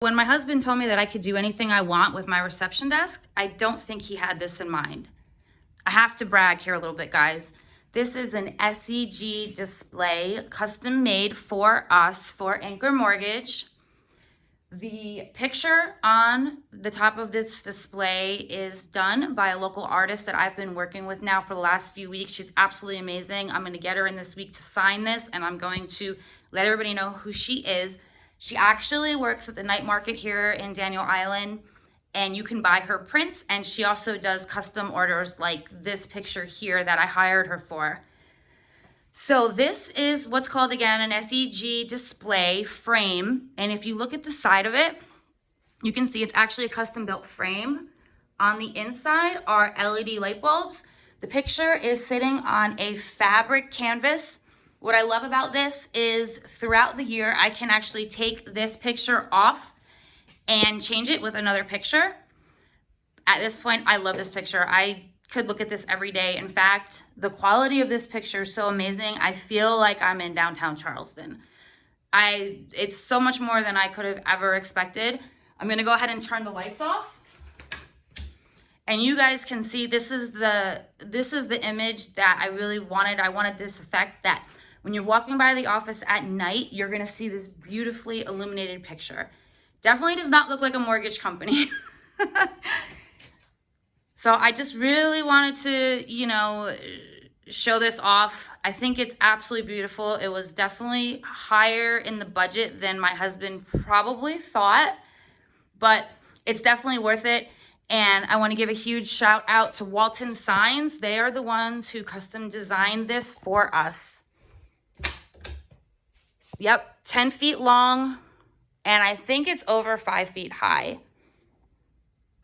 When my husband told me that I could do anything I want with my reception desk, I don't think he had this in mind. I have to brag here a little bit, guys. This is an SEG display, custom made for us for Anchor Mortgage. The picture on the top of this display is done by a local artist that I've been working with now for the last few weeks. She's absolutely amazing. I'm going to get her in this week to sign this, and I'm going to let everybody know who she is. She actually works at the night market here in Daniel Island, and you can buy her prints, and she also does custom orders like this picture here that I hired her for. So this is what's called, again, an SEG display frame. And if you look at the side of it, you can see it's actually a custom built frame. On the inside are LED light bulbs. The picture is sitting on a fabric canvas. What I love about this is throughout the year, I can actually take this picture off and change it with another picture. At this point, I love this picture. I could look at this every day. In fact, the quality of this picture is so amazing. I feel like I'm in downtown Charleston. It's so much more than I could have ever expected. I'm gonna go ahead and turn the lights off. And you guys can see this is the image that I really wanted. I wanted this effect that when you're walking by the office at night, you're gonna see this beautifully illuminated picture. Definitely does not look like a mortgage company. So I just really wanted to, show this off. I think it's absolutely beautiful. It was definitely higher in the budget than my husband probably thought, but it's definitely worth it. And I want to give a huge shout out to Walton Signs. They are the ones who custom designed this for us. Yep, 10 feet long, and I think it's over 5 feet high.